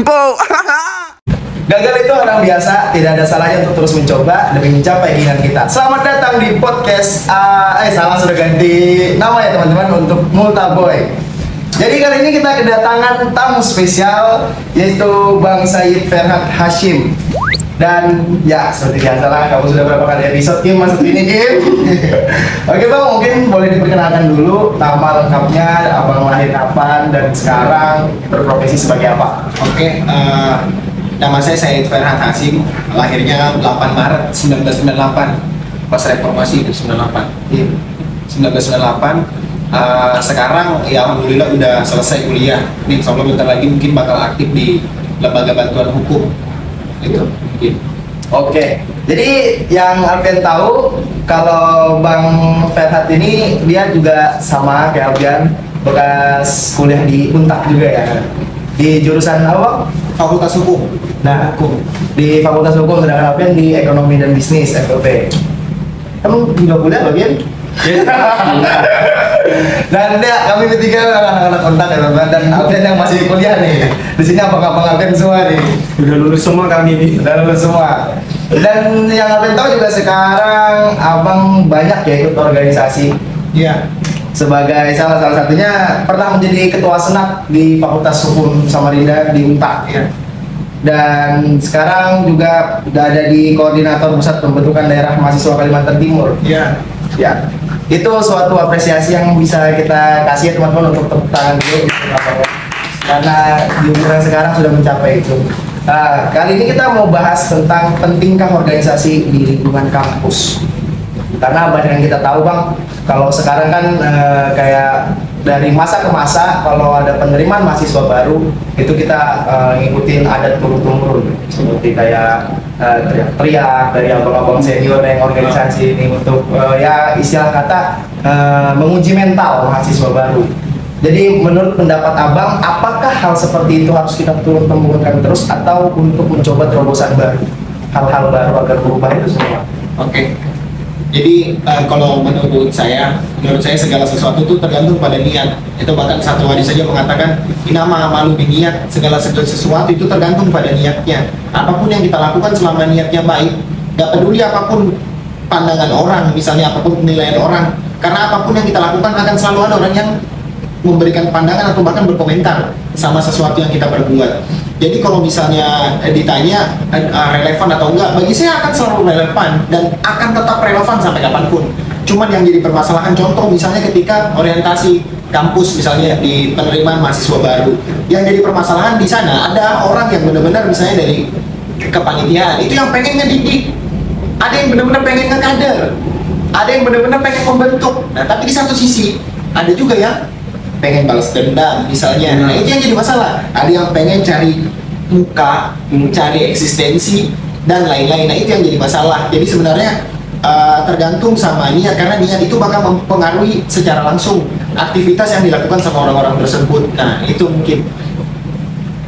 Tempo. Gagal itu orang biasa, tidak ada salahnya untuk terus mencoba demi mencapai keinginan kita. Selamat datang di podcast, salah sudah ganti nama ya teman-teman untuk Multa Boy. Jadi kali ini kita kedatangan tamu spesial yaitu Bang Said Ferhat Hashim. Dan ya seperti biasa lah, kamu sudah berapa kali episode Kim masuk ini Kim. Oke Bang, mungkin boleh diperkenalkan dulu nama lengkapnya, abang lahir kapan dan sekarang berprofesi sebagai apa? Oke, nama saya Said Ferhat Hashim, lahirnya 8 Maret 1998, pas reformasi itu 98. 1998. Sekarang ya alhamdulillah udah selesai kuliah. Nih, insya Allah bentar lagi mungkin bakal aktif di lembaga bantuan hukum. Itu mungkin. Oke, jadi yang Alfian tahu kalau Bang Ferhat ini dia juga sama kayak Alfian, bekas kuliah di Untak juga ya, di jurusan apa? Fakultas Hukum. Nah, di Fakultas Hukum, sedangkan Alfian di Ekonomi dan Bisnis FKP. Kamu juga kuliah bagian? Dan ya, kami bertiga anak-anak kontak ya teman-teman, dan Alfian yang masih kuliah nih. Di sini abang-abang Alfian semua nih. Udah lulus semua kami ini. Udah lulus semua. Dan yang Alfian tahu juga sekarang abang banyak ya ikut organisasi. Iya. Sebagai salah satunya pernah menjadi ketua senat di Fakultas Hukum Samarinda di Untak ya. Dan sekarang juga udah ada di koordinator pusat pembentukan daerah mahasiswa Kalimantan Timur. Iya. Ya, itu suatu apresiasi yang bisa kita kasih ya teman-teman, untuk tepuk tangan dulu gitu, karena di umur yang sekarang sudah mencapai itu. Nah, kali ini kita mau bahas tentang pentingkah organisasi di lingkungan kampus. Karena banyak yang kita tahu Bang, kalau sekarang kan kayak dari masa ke masa kalau ada penerimaan mahasiswa baru itu kita ngikutin adat turun-temurun, seperti kayak teriak-teriak dari abang-abang senior yang organisasi ini untuk ya istilah kata menguji mental mahasiswa baru. Jadi menurut pendapat abang, apakah hal seperti itu harus kita turun-temurunkan terus atau untuk mencoba terobosan baru, hal-hal baru agar berubah itu semua? Oke. Jadi kalau menurut saya segala sesuatu itu tergantung pada niat. Itu bahkan satu hadis saja mengatakan inama amalu biniat, segala sesuatu itu tergantung pada niatnya. Apapun yang kita lakukan selama niatnya baik, gak peduli apapun pandangan orang, misalnya apapun penilaian orang, karena apapun yang kita lakukan akan selalu ada orang yang memberikan pandangan atau bahkan berkomentar sama sesuatu yang kita perbuat. Jadi kalau misalnya ditanya relevan atau enggak, bagi saya akan selalu relevan dan akan tetap relevan sampai kapanpun. Cuman yang jadi permasalahan, contoh misalnya ketika orientasi kampus misalnya di penerimaan mahasiswa baru, yang jadi permasalahan di sana ada orang yang benar-benar misalnya dari kepanitiaan itu yang pengen ngedidik, ada yang benar-benar pengen ngekader, ada yang benar-benar pengen membentuk. Nah tapi di satu sisi ada juga yang pengen balas dendam misalnya. Nah itu yang jadi masalah. Ada yang pengen cari muka, cari eksistensi dan lain-lain. Nah itu yang jadi masalah. Jadi sebenarnya tergantung sama niat, karena niat itu bakal mempengaruhi secara langsung aktivitas yang dilakukan sama orang-orang tersebut. Nah itu mungkin.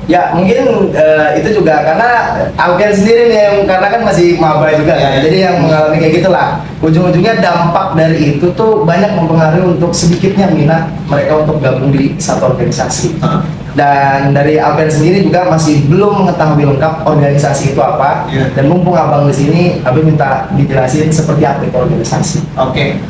Ya mungkin itu juga karena Alfian sendiri nih yang karena kan masih maba juga kan, jadi yang mengalami kayak gitulah. Ujung-ujungnya dampak dari itu tuh banyak mempengaruhi untuk sedikitnya minat mereka untuk gabung di satu organisasi. Dan dari Alfian sendiri juga masih belum mengetahui lengkap organisasi itu apa. Dan mumpung abang di sini, abang minta dijelasin seperti apa itu organisasi. Oke.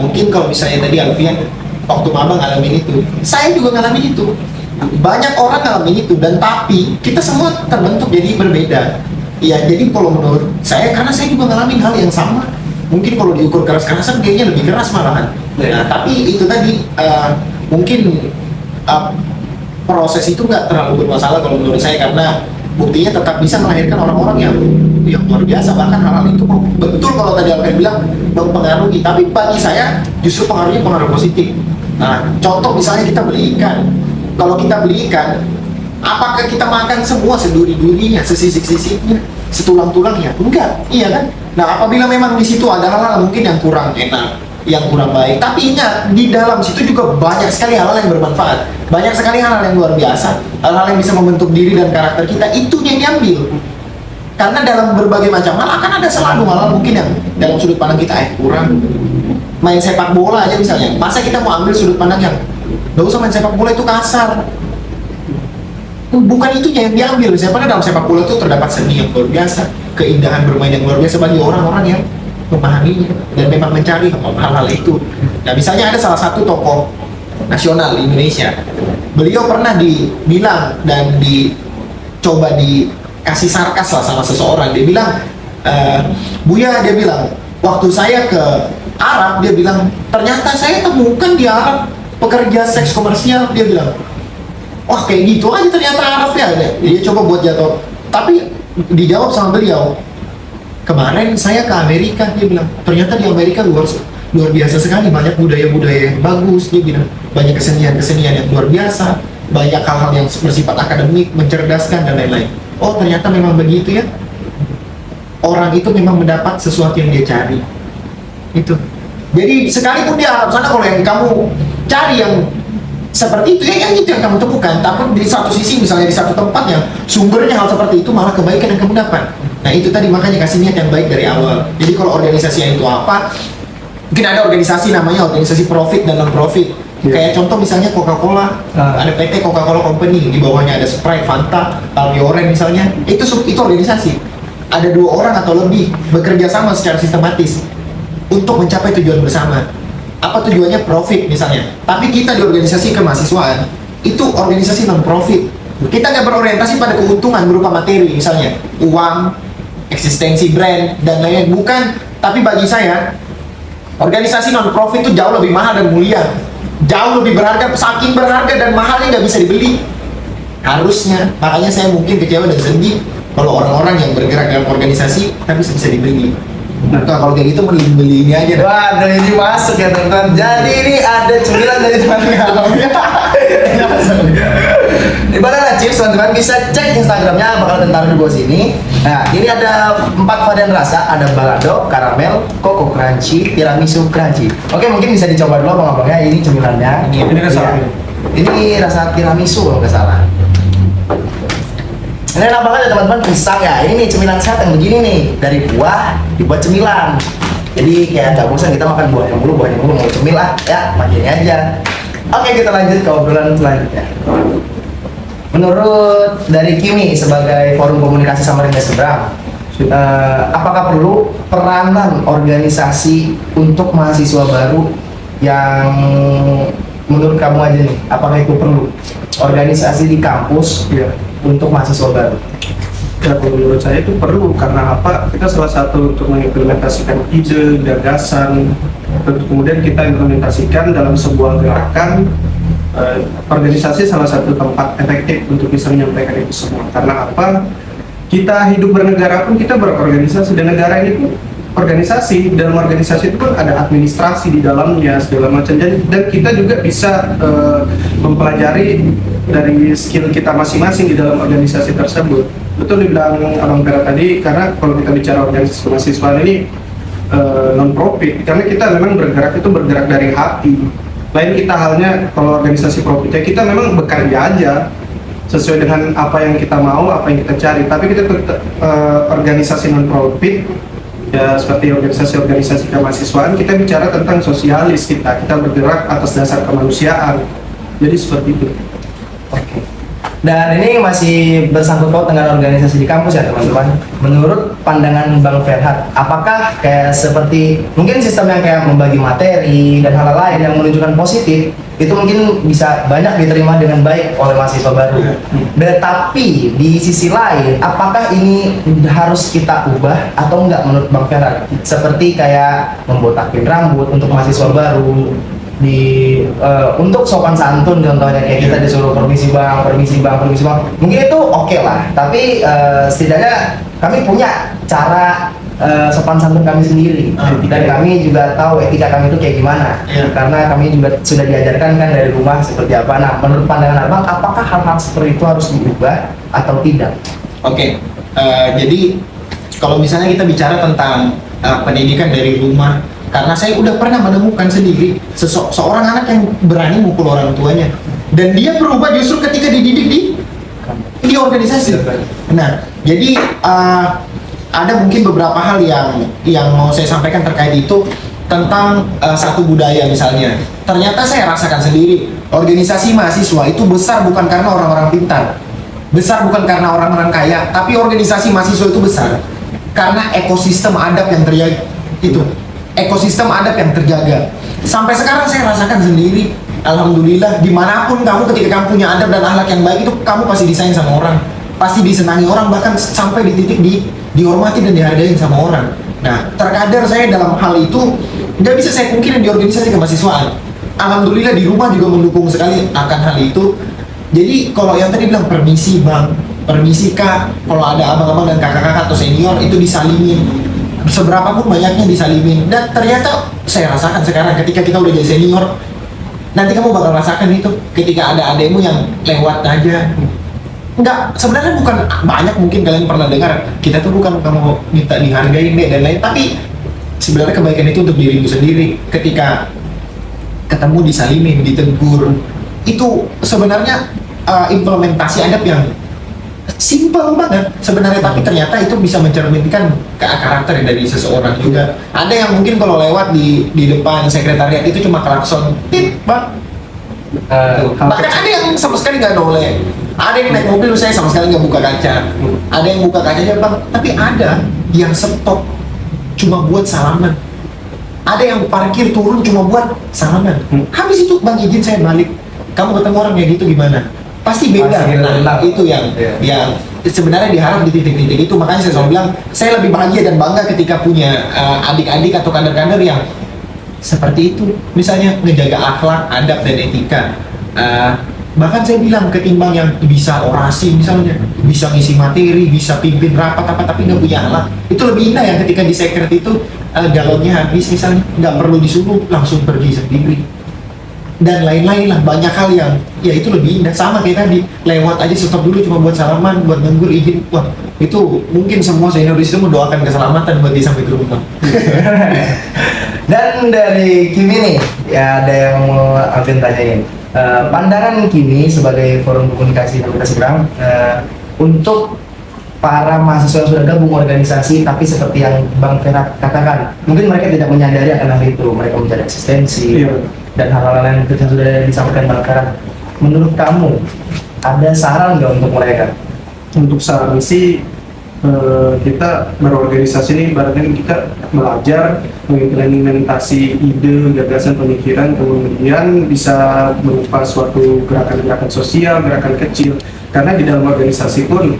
Mungkin kalau misalnya tadi Alfian waktu maba ngalamin itu, saya juga ngalamin itu. Banyak orang ngalamin itu, dan tapi kita semua terbentuk jadi berbeda. Ya jadi kalau menurut saya, karena saya juga ngalamin hal yang sama. Mungkin kalau diukur keras-kerasan kayaknya lebih keras malahan. Nah tapi itu tadi mungkin proses itu nggak terlalu bermasalah kalau menurut saya, karena buktinya tetap bisa melahirkan orang-orang yang luar biasa. Bahkan hal-hal itu betul kalau tadi Alfian bilang mempengaruhi, tapi bagi saya justru pengaruhnya pengaruh positif. Nah contoh misalnya kita beli ikan. Kalau kita beli ikan, apakah kita makan semua seduri-durinya, sesisik-sisiknya, setulang-tulangnya? Enggak, iya kan? Nah, apabila memang di situ ada hal-hal mungkin yang kurang enak, yang kurang baik, tapi ingat, di dalam situ juga banyak sekali hal-hal yang bermanfaat. Banyak sekali hal-hal yang luar biasa, hal-hal yang bisa membentuk diri dan karakter kita, itu yang diambil. Karena dalam berbagai macam hal akan ada selalu hal-hal mungkin yang dalam sudut pandang kita kurang. Main sepak bola aja misalnya, masa kita mau ambil sudut pandang yang gak usah main sepak bola itu kasar. bukan itunya yang diambil. Misalnya dalam sepak bola itu terdapat seni yang luar biasa, keindahan bermain yang luar biasa bagi orang-orang yang memahaminya dan memang mencari hal-hal itu. Nah, misalnya ada salah satu tokoh nasional di Indonesia, beliau pernah dibilang dan dicoba dikasih sarkas lah sama seseorang. Dia bilang, Buya, dia bilang, waktu saya ke Arab, dia bilang, ternyata saya temukan di Arab pekerja seks komersial. Dia bilang, wah kayak gitu aja ternyata Arab ya. Dia coba buat jatuh. Tapi dijawab sama beliau, kemarin saya ke Amerika, dia bilang, ternyata di Amerika luar biasa sekali, banyak budaya-budaya yang bagus. Dia bilang, banyak kesenian-kesenian yang luar biasa, banyak hal-hal yang bersifat akademik, mencerdaskan dan lain-lain. Oh ternyata memang begitu ya. Orang itu memang mendapat sesuatu yang dia cari. Itu. Jadi sekalipun di Arab sana, kalau yang kamu cari yang seperti itu, ya yang itu yang kamu temukan. Tapi di satu sisi, misalnya di satu tempat yang sumbernya hal seperti itu, malah kebaikan yang kamu dapat. Nah itu tadi, makanya kasih niat yang baik dari awal. Jadi kalau organisasinya itu apa, mungkin ada organisasi namanya organisasi profit dan non profit. Kayak contoh misalnya Coca-Cola, ada PT Coca-Cola Company, di bawahnya ada Sprite, Fanta, Almioren misalnya. Itu organisasi. Ada 2 orang atau lebih bekerja sama secara sistematis untuk mencapai tujuan bersama. Apa tujuannya? Profit misalnya. Tapi kita di organisasi kemahasiswaan itu organisasi non profit. Kita nggak berorientasi pada keuntungan berupa materi, misalnya uang, eksistensi brand dan lain-lain. Bukan. Tapi bagi saya, organisasi non profit itu jauh lebih mahal dan mulia, jauh lebih berharga, saking berharga dan mahalnya nggak bisa dibeli. Harusnya, makanya saya mungkin kecewa dan sedih kalau orang-orang yang bergerak dalam organisasi tapi bisa dibeli. Nah, kalau kayak gitu beli ini aja. Wah, ada ini masuk ya teman-teman. Jadi ini ada cemilan dari teman kami. Ibaratnya chips, teman-teman bisa cek Instagramnya, bakal taruh di bawah sini. Nah, ini ada 4 varian rasa, ada balado, karamel, koko crunchy, tiramisu crunchy. Oke, mungkin bisa dicoba dulu abang-abangnya. Ini cemilannya. Ini rasa. Ini rasa tiramisu kalau nggak salah. Ini nampak aja teman-teman, pisang ya. Ini nih cemilan sehat yang begini nih, dari buah dibuat cemilan. Jadi kayak nggak bosan kita makan buahnya mulu mau cemil lah ya, makin aja. Oke, kita lanjut ke obrolan selanjutnya. Menurut dari Kimi sebagai forum komunikasi Samarinda Seberang, apakah perlu peranan organisasi untuk mahasiswa baru yang menurut kamu aja nih, apakah itu perlu organisasi di kampus Ya, untuk mahasiswa baru? ya menurut saya itu perlu, karena apa? Kita salah satu untuk mengimplementasikan ide, gagasan, untuk kemudian kita implementasikan dalam sebuah gerakan. Organisasi salah satu tempat efektif untuk bisa menyampaikan itu semua. Karena apa? Kita hidup bernegara pun kita berorganisasi, dan negara ini pun organisasi. Dalam organisasi itu pun ada administrasi di dalamnya segala macam, dan kita juga bisa mempelajari dari skill kita masing-masing di dalam organisasi tersebut. Betul dibilang Abang Pera tadi, karena kalau kita bicara organisasi mahasiswa ini non profit, karena kita memang bergerak dari hati. Lain kita halnya kalau organisasi profit, ya kita memang bekerja aja sesuai dengan apa yang kita mau, apa yang kita cari. Tapi kita organisasi non profit, ya seperti organisasi-organisasi kemahasiswaan, kita bicara tentang sosialis, kita bergerak atas dasar kemanusiaan. Jadi seperti itu. Oke. Dan ini masih bersangkut paut dengan organisasi di kampus ya teman-teman. Menurut pandangan Bang Ferhat, apakah kayak seperti mungkin sistem yang kayak membagi materi dan hal lain yang menunjukkan positif itu mungkin bisa banyak diterima dengan baik oleh mahasiswa baru. Tetapi di sisi lain, apakah ini harus kita ubah atau enggak menurut Bang Ferhat? Seperti kayak membotakin rambut untuk mahasiswa baru, untuk sopan santun contohnya, kayak kita disuruh permisi bang, mungkin itu oke lah, tapi setidaknya kami punya cara sopan santun kami sendiri, dan kami juga tahu etika kami itu kayak gimana, karena kami juga sudah diajarkan kan dari rumah seperti apa. Nah, menurut pandangan abang, apakah hal-hal seperti itu harus diubah atau tidak? Oke, jadi kalau misalnya kita bicara tentang pendidikan dari rumah, karena saya udah pernah menemukan sendiri seorang anak yang berani mukul orang tuanya, dan dia berubah justru ketika dididik di organisasi. Nah, jadi ada mungkin beberapa hal yang mau saya sampaikan terkait itu tentang satu budaya misalnya. Ternyata saya rasakan sendiri, organisasi mahasiswa itu besar bukan karena orang-orang pintar, Besar bukan karena orang-orang kaya, tapi organisasi mahasiswa itu besar karena ekosistem adab yang terjaga. Itu ekosistem adab yang terjaga. Sampai sekarang saya rasakan sendiri, alhamdulillah, dimanapun kamu, ketika kamu punya adab dan akhlak yang baik itu, kamu pasti disayang sama orang, pasti disenangi orang, bahkan sampai di titik dihormati dan dihargai sama orang. Nah, terkadang saya dalam hal itu nggak bisa saya pungkiri di organisasi kemahasiswaan. Alhamdulillah di rumah juga mendukung sekali akan hal itu. Jadi kalau yang tadi bilang permisi bang, permisi kak, kalau ada abang-abang dan kakak-kakak atau senior itu disalimin, seberapapun banyaknya disalimin. Dan ternyata saya rasakan sekarang ketika kita udah jadi senior, nanti kamu bakal rasakan itu ketika ada adekmu yang lewat aja. Enggak, sebenarnya bukan banyak, mungkin kalian pernah dengar, kita tuh bukan kamu minta dihargain deh dan lain, tapi sebenarnya kebaikan itu untuk dirimu sendiri. Ketika ketemu disalimin, ditegur, itu sebenarnya implementasi adab yang simple banget sebenarnya, tapi ternyata itu bisa mencerminkan karakter dari seseorang juga. Ada yang mungkin kalau lewat di depan sekretariat itu cuma klakson tit bang. Bahkan ada yang sama sekali nggak noleh, ada yang naik mobil saya sama sekali nggak buka kaca, ada yang buka kacanya bang, tapi ada yang stop cuma buat salaman, ada yang parkir turun cuma buat salaman. Habis itu bang izin saya balik, kamu ketemu orang kayak gitu gimana? Pasti beda. Nah, itu yang sebenarnya diharap di titik-titik itu. Makanya saya selalu bilang, saya lebih bahagia dan bangga ketika punya adik-adik atau kader-kader yang seperti itu. Misalnya ngejaga akhlak, adab, dan etika. Bahkan saya bilang ketimbang yang bisa orasi misalnya, bisa ngisi materi, bisa pimpin rapat apa, tapi nggak punya akhlak. Itu lebih indah yang ketika di sekret itu galonnya habis misalnya, nggak perlu disuruh, langsung pergi sendiri. Dan lain-lain lah, banyak hal yang ya itu lebih indah. Sama kayak tadi, lewat aja stop dulu cuma buat salaman, buat nganggur izin. Wah, itu mungkin semua senior di situ mendoakan keselamatan buat dia sampai ke rumah. Dan dari Kimi nih, ya ada yang mau Alvin tanyain. Pandangan Kimi sebagai forum komunikasi Fakultas Seberang untuk para mahasiswa yang sudah gabung organisasi, tapi seperti yang Bang Ferhat katakan, mungkin mereka tidak menyadari akan hal itu, mereka mencari eksistensi dan hal-hal lain yang sudah disampaikan Bang Ferhat. Menurut kamu, ada saran nggak untuk mereka? Untuk saran sih, kita berorganisasi ini ibaratnya kita belajar mengimplementasi ide, gagasan, pemikiran, kemudian bisa berupa suatu gerakan-gerakan sosial, gerakan kecil. Karena di dalam organisasi pun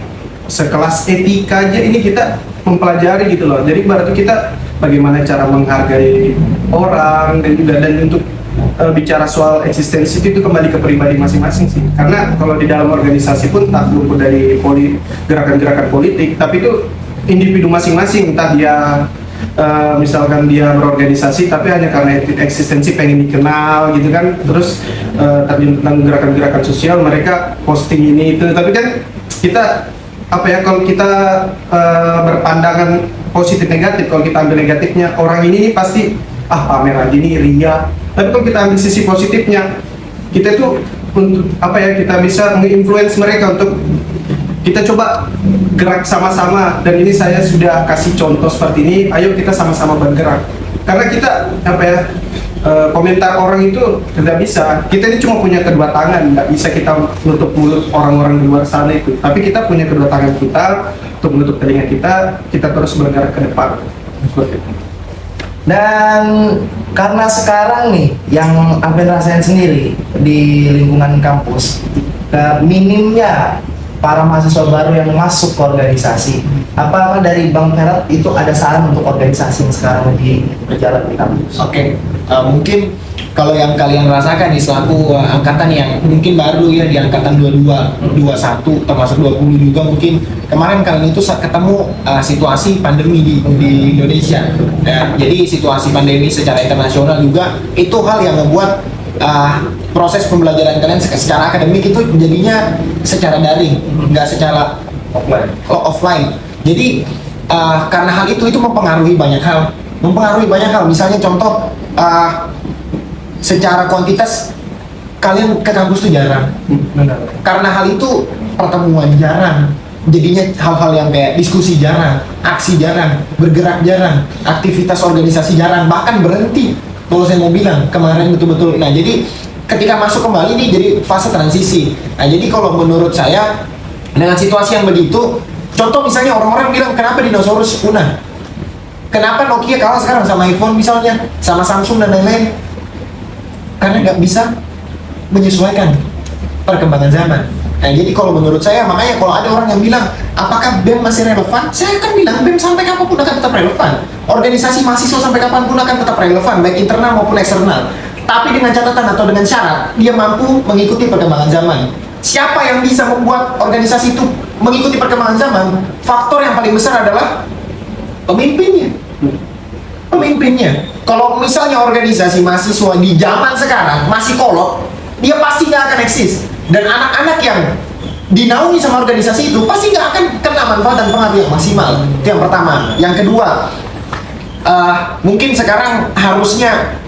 sekelas etika aja ini kita mempelajari gitu loh. Jadi berarti kita bagaimana cara menghargai orang dan untuk bicara soal eksistensi itu kembali ke pribadi masing-masing sih. Karena kalau di dalam organisasi pun tak luput dari gerakan-gerakan politik, tapi itu individu masing-masing. Entah dia misalkan dia berorganisasi tapi hanya karena eksistensi pengen dikenal gitu kan, terus terjun tentang gerakan-gerakan sosial mereka posting ini itu, tapi kan kita apa ya, kalau kita berpandangan positif negatif, kalau kita ambil negatifnya, orang ini pasti pamer aja nih, ria. Tapi kalau kita ambil sisi positifnya, kita itu untuk apa ya, kita bisa menginfluence mereka untuk kita coba gerak sama-sama. Dan ini saya sudah kasih contoh seperti ini, ayo kita sama-sama bergerak. Karena kita apa ya, komentar orang itu tidak bisa, kita ini cuma punya kedua tangan, nggak bisa kita menutup mulut orang-orang di luar sana itu, tapi kita punya kedua tangan kita untuk menutup telinga kita terus bergerak ke depan seperti itu. Dan karena sekarang nih yang Alvin rasain sendiri di lingkungan kampus, minimnya para mahasiswa baru yang masuk ke organisasi, apakah dari Bang Ferhat itu ada saran untuk organisasi yang sekarang lagi berjalan di kampus? Oke, mungkin kalau yang kalian rasakan nih selaku angkatan yang mungkin baru ya, di angkatan 22, 21, termasuk 20 juga mungkin, kemarin kalian itu ketemu situasi pandemi di Indonesia. Jadi situasi pandemi secara internasional juga, itu hal yang membuat proses pembelajaran kalian secara akademik itu jadinya secara daring, nggak secara offline. Jadi karena hal itu mempengaruhi banyak hal. Misalnya contoh, secara kuantitas kalian ke kampus itu jarang. Karena hal itu pertemuan jarang, jadinya hal-hal yang kayak diskusi jarang, aksi jarang, bergerak jarang, aktivitas organisasi jarang, bahkan berhenti. Kalau saya mau bilang kemarin betul-betul. Nah, jadi ketika masuk kembali nih jadi fase transisi. Nah, jadi kalau menurut saya Dengan situasi yang begitu, contoh misalnya orang-orang bilang kenapa dinosaurus punah? Kenapa Nokia kalah sekarang sama iPhone misalnya, sama Samsung dan lain-lain? Karena nggak bisa menyesuaikan perkembangan zaman. Nah, jadi kalau menurut saya, makanya kalau ada orang yang bilang, apakah BEM masih relevan? Saya akan bilang, BEM sampai kapanpun akan tetap relevan. Organisasi mahasiswa sampai kapanpun akan tetap relevan, baik internal maupun eksternal. Tapi dengan catatan atau dengan syarat, dia mampu mengikuti perkembangan zaman. Siapa yang bisa membuat organisasi itu mengikuti perkembangan zaman? Faktor yang paling besar adalah pemimpinnya. Pemimpinnya. Kalau misalnya organisasi mahasiswa di zaman sekarang masih kolot, dia pasti nggak akan eksis. Dan anak-anak yang dinaungi sama organisasi itu pasti nggak akan kena manfaat dan pengaruh yang maksimal. Itu yang pertama. Yang kedua, mungkin sekarang harusnya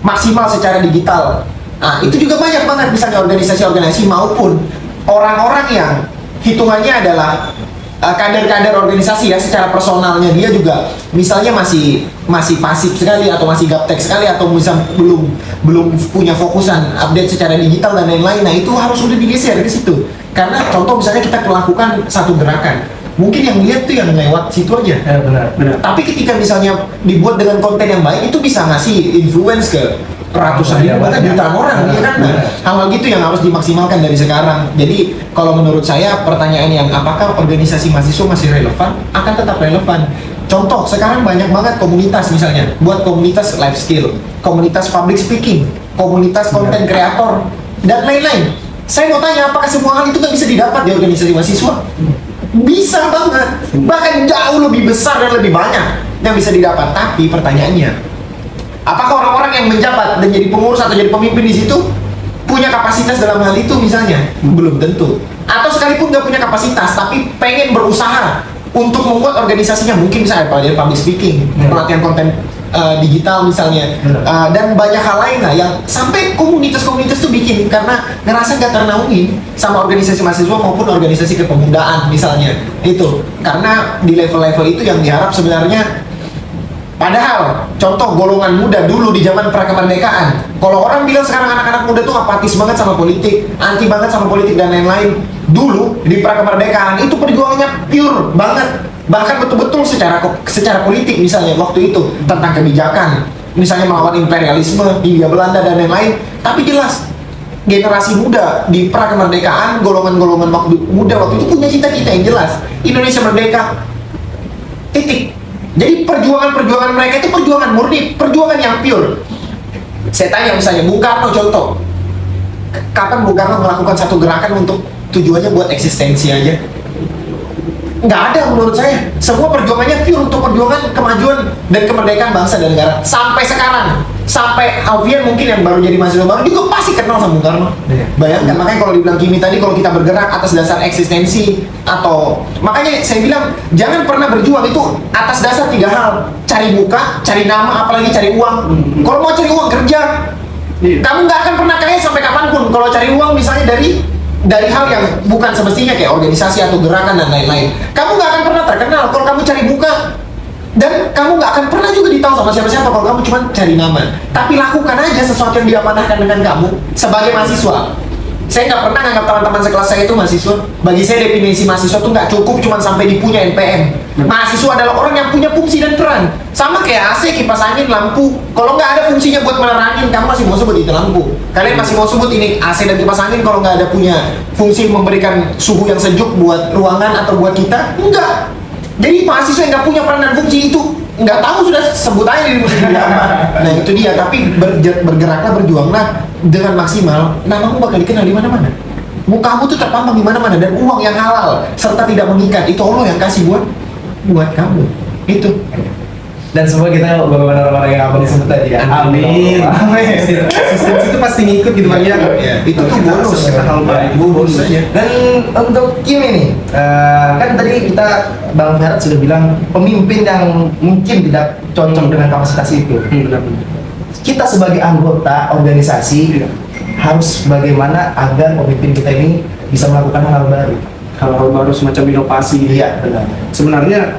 maksimal secara digital. Nah, itu juga banyak banget misalnya organisasi-organisasi maupun orang-orang yang hitungannya adalah kader-kader organisasi ya, secara personalnya dia juga misalnya masih pasif sekali atau masih gaptek sekali atau misal belum punya fokusan update secara digital dan lain-lain. Nah, itu harus udah digeser ke situ. Karena contoh misalnya kita melakukan satu gerakan, mungkin yang lihat tuh yang lewat situ aja. Benar. Tapi ketika misalnya dibuat dengan konten yang baik, itu bisa ngasih influence ke ratusan ribu bahkan jutaan orang, ya kan? Nah, hal-hal gitu yang harus dimaksimalkan dari sekarang. Jadi kalau menurut saya pertanyaan yang apakah organisasi mahasiswa masih relevan, akan tetap relevan. Contoh, sekarang banyak banget komunitas misalnya, buat komunitas life skill, komunitas public speaking, komunitas content creator, dan lain-lain. Saya mau tanya, apakah semua hal itu kan bisa didapat di organisasi mahasiswa? Bisa banget, bahkan jauh lebih besar dan lebih banyak yang bisa didapat. Tapi pertanyaannya, apakah orang-orang yang menjabat dan jadi pengurus atau jadi pemimpin di situ punya kapasitas dalam hal itu misalnya? Belum tentu. Atau sekalipun nggak punya kapasitas, tapi pengen berusaha untuk membuat organisasinya, mungkin bisa pelatihan public speaking, pelatihan konten digital misalnya, dan banyak hal lain lah yang sampai komunitas-komunitas tuh bikin karena ngerasa nggak ternaungi sama organisasi mahasiswa maupun organisasi kepemudaan misalnya. Itu karena di level-level itu yang diharap sebenarnya. Padahal, contoh golongan muda dulu di zaman prakemerdekaan, kalau orang bilang sekarang anak-anak muda tuh apatis banget sama politik, anti banget sama politik dan lain-lain, dulu di prakemerdekaan itu perjuangannya pure banget, bahkan betul-betul secara politik misalnya waktu itu tentang kebijakan, misalnya melawan imperialisme, Hindia Belanda dan lain-lain. Tapi jelas generasi muda di prakemerdekaan, golongan-golongan muda waktu itu punya cita-cita yang jelas, Indonesia merdeka, titik. Jadi perjuangan mereka itu perjuangan murni, perjuangan yang pure. Saya tanya misalnya Bung Karno contoh, kapan Bung Karno melakukan satu gerakan untuk tujuannya buat eksistensi aja? Nggak ada menurut saya. Semua perjuangannya pure untuk perjuangan kemajuan dan kemerdekaan bangsa dan negara. Sampai sekarang, sampai Alfian mungkin yang baru jadi mahasiswa baru juga pasti kenal sama Bung Karno. Bayangkan, makanya kalau dibilang Kimi tadi, kalau kita bergerak atas dasar eksistensi atau, makanya saya bilang jangan pernah berjuang itu atas dasar 3 hal: cari muka, cari nama, apalagi cari uang. Kalau mau cari uang kerja, kamu nggak akan pernah kaya sampai kapanpun. Kalau cari uang misalnya dari hal yang bukan semestinya kayak organisasi atau gerakan dan lain-lain, kamu nggak akan pernah terkenal kalau kamu cari muka. Dan kamu nggak akan pernah juga ditahu sama siapa-siapa kalau kamu cuma cari nama. Tapi lakukan aja sesuatu yang diamanahkan dengan kamu sebagai mahasiswa. Saya nggak pernah nganggap teman-teman sekelas saya itu mahasiswa. Bagi saya definisi mahasiswa itu nggak cukup cuma sampai dipunya NPM. Mahasiswa adalah orang yang punya fungsi dan peran. Sama kayak AC, kipas angin, lampu. Kalau nggak ada fungsinya buat menerangin, kamu masih mau sebut itu lampu. Kalian masih mau sebut ini AC dan kipas angin kalau nggak ada punya fungsi memberikan suhu yang sejuk buat ruangan atau buat kita? Enggak. Jadi mahasiswa yang nggak punya peran dan fungsi itu nggak tahu, sudah sebut aja di musik apa. Nah itu dia. Tapi bergeraklah, berjuanglah dengan maksimal, namamu bakal dikenal di mana-mana. Mukamu tuh terpampang di mana-mana, dan uang yang halal serta tidak mengikat itu Allah yang kasih buat kamu. Itu. Dan semua kita benar-benar orang yang apa disebut tadi ya. Amin. Eksistensi itu pasti ngikut gitu Bang ya. Itu tuh bonus. Kita hal baik, bonus aja. Dan untuk Kim ini, kan tadi kita Bang Ferhat sudah bilang pemimpin yang mungkin tidak cocok dengan kapasitas itu. Benar-benar. Kita sebagai anggota organisasi harus bagaimana agar pemimpin kita ini bisa melakukan hal baru. Hal-hal baru semacam inovasi. Iya, benar. Sebenarnya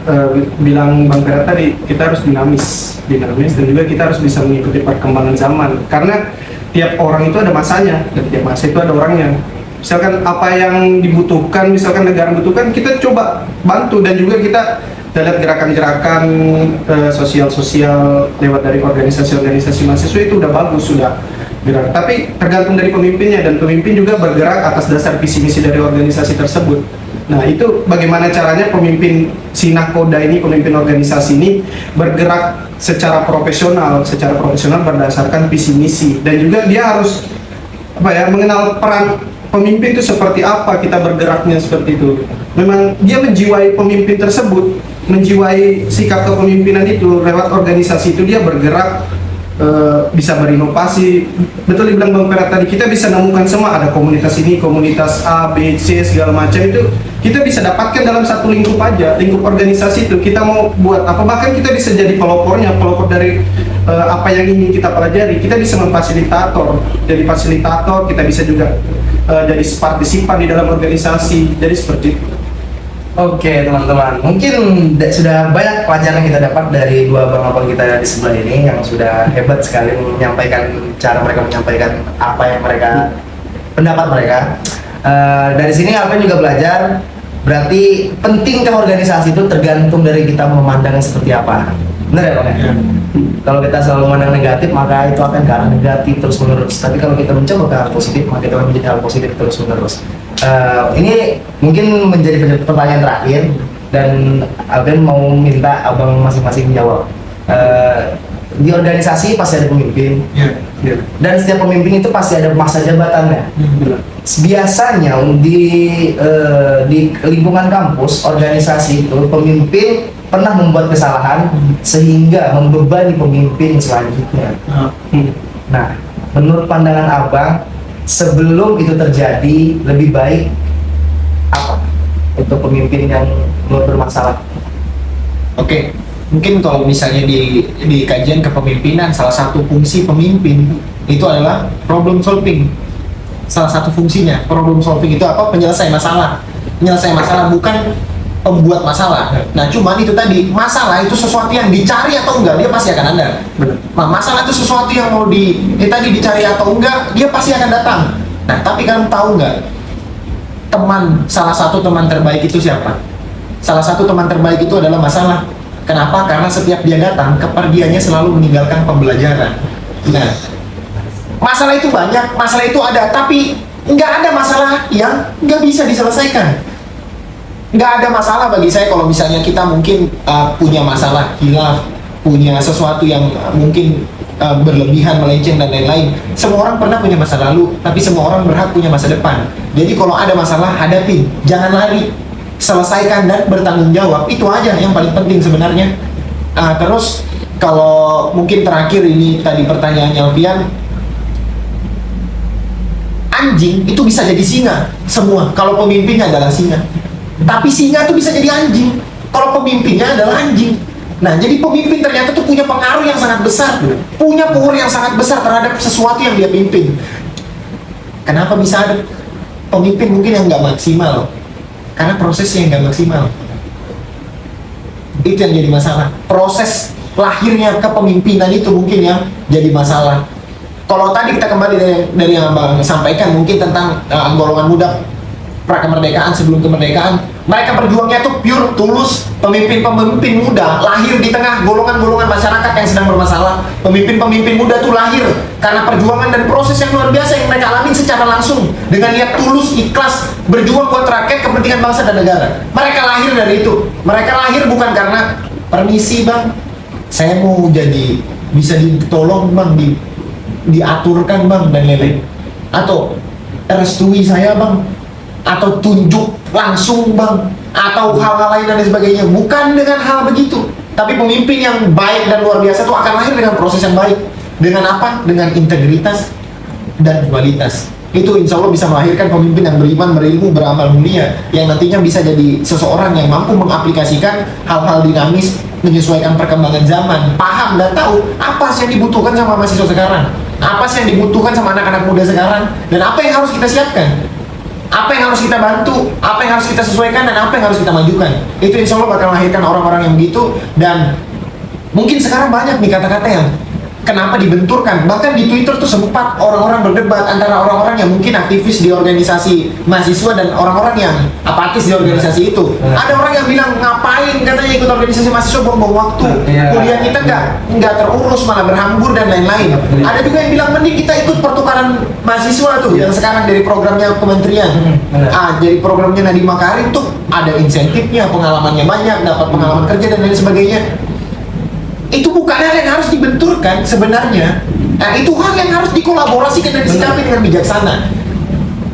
bilang Bang Ferhat tadi, kita harus dinamis dan juga kita harus bisa mengikuti perkembangan zaman. Karena tiap orang itu ada masanya, dan tiap masa itu ada orangnya. Misalkan apa yang dibutuhkan, misalkan negara butuhkan, kita coba bantu. Dan juga kita lihat gerakan-gerakan sosial-sosial lewat dari organisasi-organisasi mahasiswa itu udah bagus, sudah gerak. Tapi tergantung dari pemimpinnya, dan pemimpin juga bergerak atas dasar visi misi dari organisasi tersebut. Nah, itu bagaimana caranya pemimpin si Nakoda ini, pemimpin organisasi ini bergerak secara profesional berdasarkan visi misi, dan juga dia harus mengenal peran pemimpin itu seperti apa, kita bergeraknya seperti itu. Memang dia menjiwai pemimpin tersebut, menjiwai sikap kepemimpinan itu lewat organisasi itu, dia bergerak, bisa berinovasi. Betul dibilang Bang Perat tadi, kita bisa nemukan semua, ada komunitas ini, komunitas A, B, C, segala macam itu kita bisa dapatkan dalam satu lingkup aja, lingkup organisasi itu. Kita mau buat apa, bahkan kita bisa jadi pelopornya, pelopor dari apa yang ingin kita pelajari. Kita bisa memfasilitator, jadi fasilitator, kita bisa juga jadi partisipan di dalam organisasi, jadi seperti itu. Oke teman-teman, mungkin sudah banyak pelajaran yang kita dapat dari dua abang-abang kita di sebelah ini yang sudah hebat sekali menyampaikan cara mereka menyampaikan apa yang mereka, pendapat mereka. Dari sini Alvin juga belajar, berarti pentingkah organisasi itu tergantung dari kita memandangnya seperti apa. Benar ya Bang? Ya? Kalau kita selalu memandang negatif, maka itu akan ke arah negatif terus menerus. Tapi kalau kita mencoba ke arah positif, maka kita akan menjadi hal positif terus menerus. Ini mungkin menjadi pertanyaan terakhir, dan Alvin mau minta abang masing-masing jawab. Di organisasi pasti ada pemimpin, dan setiap pemimpin itu pasti ada masa jabatannya. Biasanya di lingkungan kampus organisasi itu pemimpin pernah membuat kesalahan sehingga membebani pemimpin selanjutnya. Nah, menurut pandangan abang, sebelum itu terjadi, lebih baik apa untuk pemimpin yang bermasalah? Oke, mungkin kalau misalnya di kajian kepemimpinan, salah satu fungsi pemimpin itu adalah problem solving. Salah satu fungsinya problem solving itu apa? Penyelesai masalah. Penyelesai masalah, bukan pembuat masalah. Nah, cuman itu tadi, masalah itu sesuatu yang dicari atau enggak, dia pasti akan ada. Nah, masalah itu sesuatu yang mau tadi dicari atau enggak, dia pasti akan datang. Nah, tapi kalian tahu enggak, salah satu teman terbaik itu siapa? Salah satu teman terbaik itu adalah masalah. Kenapa? Karena setiap dia datang, kepergiannya selalu meninggalkan pembelajaran. Nah, masalah itu banyak, masalah itu ada, tapi nggak ada masalah yang nggak bisa diselesaikan. Nggak ada masalah bagi saya kalau misalnya kita mungkin punya masalah hilaf, punya sesuatu yang mungkin berlebihan, melenceng dan lain-lain. Semua orang pernah punya masa lalu, tapi semua orang berhak punya masa depan. Jadi kalau ada masalah, hadapin, jangan lari, selesaikan dan bertanggung jawab. Itu aja yang paling penting sebenarnya. Terus kalau mungkin terakhir ini tadi pertanyaannya Alfian, anjing itu bisa jadi singa semua kalau pemimpinnya adalah singa. Tapi singa itu bisa jadi anjing kalau pemimpinnya adalah anjing. Nah, jadi pemimpin ternyata tuh punya pengaruh yang sangat besar, punya power yang sangat besar terhadap sesuatu yang dia pimpin. Kenapa bisa ada pemimpin mungkin yang nggak maksimal? Karena prosesnya yang nggak maksimal. Itu yang jadi masalah. Proses lahirnya kepemimpinan itu mungkin yang jadi masalah. Kalau tadi kita kembali dari yang Abang sampaikan mungkin tentang golongan muda prakemerdekaan, sebelum kemerdekaan, mereka berjuangnya tuh pure, tulus. Pemimpin-pemimpin muda lahir di tengah golongan-golongan masyarakat yang sedang bermasalah. Pemimpin-pemimpin muda tuh lahir karena perjuangan dan proses yang luar biasa yang mereka alami secara langsung, dengan niat tulus, ikhlas, berjuang buat rakyat, kepentingan bangsa dan negara. Mereka lahir dari itu. Mereka lahir bukan karena permisi bang, saya mau jadi, bisa ditolong bang, diaturkan bang dan lain-lain, atau restui saya bang, atau tunjuk langsung bang, atau hal-hal lain dan sebagainya. Bukan dengan hal begitu. Tapi pemimpin yang baik dan luar biasa itu akan lahir dengan proses yang baik. Dengan apa? Dengan integritas dan kualitas. Itu insya Allah bisa melahirkan pemimpin yang beriman, berilmu, beramal mulia, yang nantinya bisa jadi seseorang yang mampu mengaplikasikan hal-hal dinamis, menyesuaikan perkembangan zaman, paham dan tahu apa sih yang dibutuhkan sama mahasiswa sekarang, apa sih yang dibutuhkan sama anak-anak muda sekarang, dan apa yang harus kita siapkan, apa yang harus kita bantu, apa yang harus kita sesuaikan, dan apa yang harus kita majukan. Itu insya Allah bakal melahirkan orang-orang yang begitu. Dan mungkin sekarang banyak nih kata-kata yang kenapa dibenturkan. Bahkan di Twitter tuh sempat orang-orang berdebat antara orang-orang yang mungkin aktivis di organisasi mahasiswa dan orang-orang yang apatis di organisasi itu. Ada orang yang bilang, ngapain katanya ikut organisasi mahasiswa, buang-buang waktu, kuliah kita nggak terurus, malah berhambur dan lain-lain. Ada juga yang bilang, mending kita ikut pertukaran mahasiswa tuh yang sekarang dari programnya kementerian. Jadi programnya Nadiem Makarim tuh ada insentifnya, pengalamannya banyak, dapat pengalaman kerja dan lain sebagainya. Itu bukan hal yang harus dibenturkan sebenarnya. Nah, itu hal yang harus dikolaborasikan dan disikapi dengan bijaksana.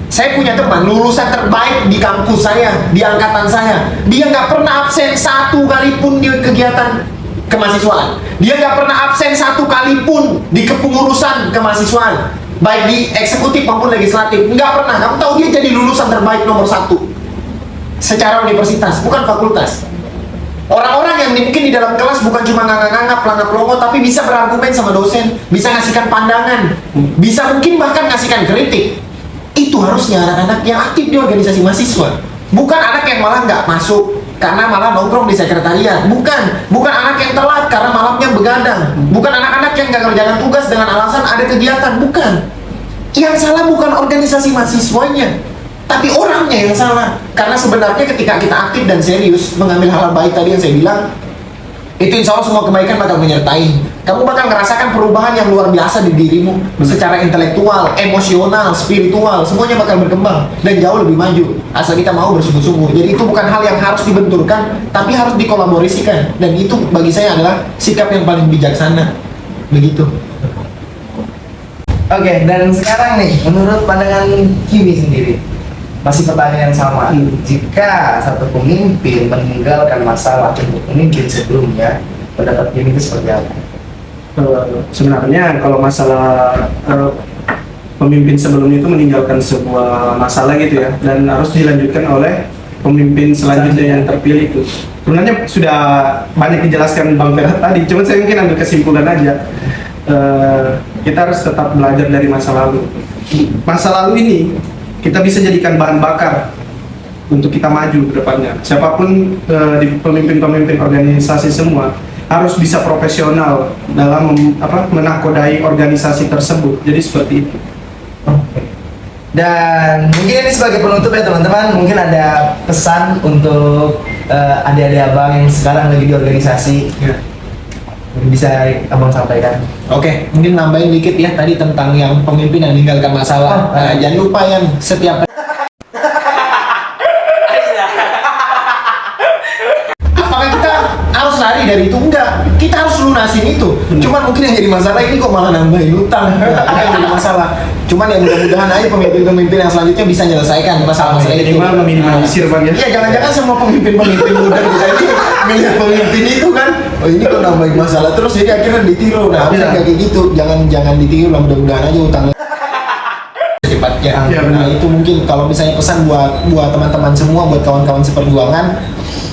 Saya punya teman lulusan terbaik di kampus saya, di angkatan saya. Dia nggak pernah absen satu kali pun di kegiatan kemahasiswaan. Dia nggak pernah absen satu kali pun di kepengurusan kemahasiswaan, baik di eksekutif maupun legislatif. Nggak pernah. Kamu tahu dia jadi lulusan terbaik nomor 1 secara universitas, bukan fakultas. Orang-orang yang mungkin di dalam kelas bukan cuma nganggap-nganggap, pelangap-pelongo, tapi bisa berargumen sama dosen, bisa ngasihkan pandangan, bisa mungkin bahkan ngasihkan kritik. Itu harusnya anak-anak yang aktif di organisasi mahasiswa. Bukan anak yang malah nggak masuk karena malah nongkrong di sekretariat. Bukan anak yang telat karena malamnya begadang. Bukan anak-anak yang nggak kerjakan tugas dengan alasan ada kegiatan. Bukan. Yang salah bukan organisasi mahasiswanya, tapi orangnya yang salah. Karena sebenarnya ketika kita aktif dan serius mengambil hal baik tadi yang saya bilang, itu insya Allah semua kebaikan bakal menyertai. Kamu bakal ngerasakan perubahan yang luar biasa di dirimu, secara intelektual, emosional, spiritual, semuanya bakal berkembang dan jauh lebih maju asal kita mau bersungguh-sungguh. Jadi itu bukan hal yang harus dibenturkan, tapi harus dikolaborasikan, dan itu bagi saya adalah sikap yang paling bijaksana. Begitu. Oke, dan sekarang nih, menurut pandangan Kimi sendiri, masih pertanyaan yang sama. Jika satu pemimpin meninggalkan masalah untuk pemimpin sebelumnya, pendapat Kimi itu seperti apa? Sebenarnya kalau masalah pemimpin sebelumnya itu meninggalkan sebuah masalah gitu ya, dan harus dilanjutkan oleh pemimpin selanjutnya yang terpilih itu. Sebenarnya sudah banyak dijelaskan Bang Ferhat tadi, cuma saya mungkin ambil kesimpulan aja. Kita harus tetap belajar dari masa lalu. Masa lalu ini kita bisa jadikan bahan bakar untuk kita maju ke depannya. Siapapun di pemimpin-pemimpin organisasi semua harus bisa profesional dalam menakodai organisasi tersebut. Jadi seperti itu. Dan mungkin ini sebagai penutup ya teman-teman, mungkin ada pesan untuk adik-adik abang yang sekarang lagi di organisasi, bisa abang sampaikan. Oke, mungkin nambahin dikit ya tadi tentang yang pemimpin yang meninggalkan masalah. Jangan lupa yang setiap apakah kita harus lari dari itu? Enggak, kita harus lunasin itu. Cuman mungkin yang jadi masalah ini kok malah nambahin utang. Itu yang jadi masalah. Cuman ya mudah-mudahan aja pemimpin-pemimpin yang selanjutnya bisa menyelesaikan masalah-masalah itu. Minimal meminimalisir Bang ya. Iya, jangan-jangan semua pemimpin-pemimpin muda kita ini milih pemimpin itu kan, oh ini kok nambahin masalah terus, jadi akhirnya ditiru. Nah, harusnya kayak gitu, jangan ditiru lah, mudah-mudahan aja utangnya secepatnya. Nah, itu mungkin kalau misalnya pesan buat teman-teman semua, buat kawan-kawan seperjuangan,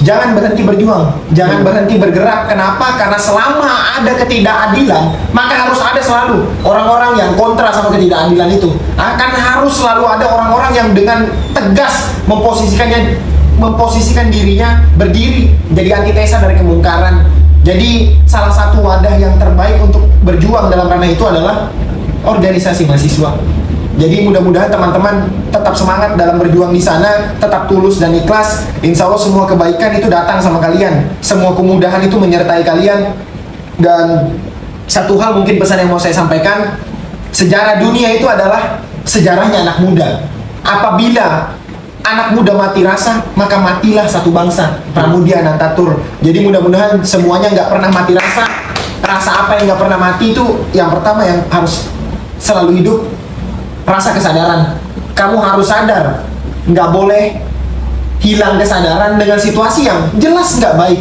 jangan berhenti berjuang, jangan berhenti bergerak. Kenapa? Karena selama ada ketidakadilan, maka harus ada selalu orang-orang yang kontra sama ketidakadilan itu. Akan harus selalu ada orang-orang yang dengan tegas memposisikan dirinya berdiri, jadi antitesa dari kemungkaran. Jadi salah satu wadah yang terbaik untuk berjuang dalam ranah itu adalah organisasi mahasiswa. Jadi mudah-mudahan teman-teman tetap semangat dalam berjuang di sana, tetap tulus dan ikhlas. Insya Allah semua kebaikan itu datang sama kalian, semua kemudahan itu menyertai kalian. Dan satu hal mungkin pesan yang mau saya sampaikan, sejarah dunia itu adalah sejarahnya anak muda. Apabila anak muda mati rasa, maka matilah satu bangsa. Pramudia Anantatur. Jadi mudah-mudahan semuanya nggak pernah mati rasa. Rasa apa yang nggak pernah mati itu yang pertama yang harus selalu hidup, rasa kesadaran. Kamu harus sadar, nggak boleh hilang kesadaran dengan situasi yang jelas nggak baik.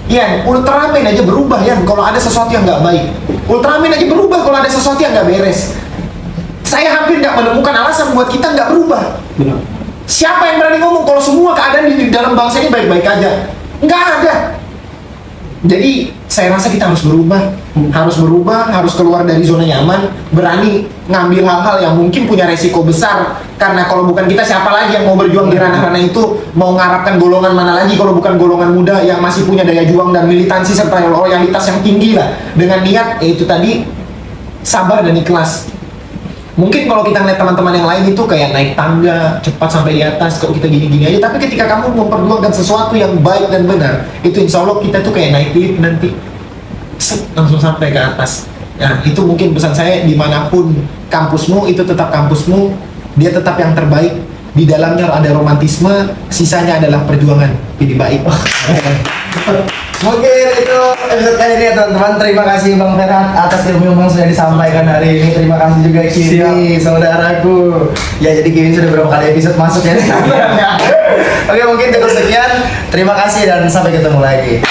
Ya, Ultraman aja berubah ya kalau ada sesuatu yang nggak baik. Ultraman aja berubah kalau ada sesuatu yang nggak beres. Saya hampir nggak menemukan alasan buat kita nggak berubah. Benar. Siapa yang berani ngomong kalau semua keadaan di dalam bangsa ini baik-baik aja? Nggak ada. Jadi saya rasa kita harus berubah, harus keluar dari zona nyaman, berani ngambil hal-hal yang mungkin punya resiko besar. Karena kalau bukan kita, siapa lagi yang mau berjuang di ranah-ranah itu? Mau mengharapkan golongan mana lagi kalau bukan golongan muda yang masih punya daya juang dan militansi serta loyalitas yang tinggi lah. Dengan niat itu tadi, sabar dan ikhlas. Mungkin kalau kita ngeliat teman-teman yang lain itu kayak naik tangga cepat sampai di atas, kok kita gini-gini aja. Tapi ketika kamu memperjuangkan sesuatu yang baik dan benar, itu insya Allah kita tuh kayak naik lift nanti, langsung sampai ke atas. Nah, itu mungkin pesan saya, dimanapun kampusmu, itu tetap kampusmu, dia tetap yang terbaik. Di dalamnya ada romantisme, sisanya adalah perjuangan. Jadi baik. Mungkin itu episode kali ini ya teman-teman. Terima kasih Bang Ferhat atas ilmu yang sudah disampaikan hari ini. Terima kasih juga Kimi, saudaraku. Ya jadi Kimi sudah berapa kali episode masuk ya. Oke, mungkin cukup sekian. Terima kasih dan sampai ketemu lagi.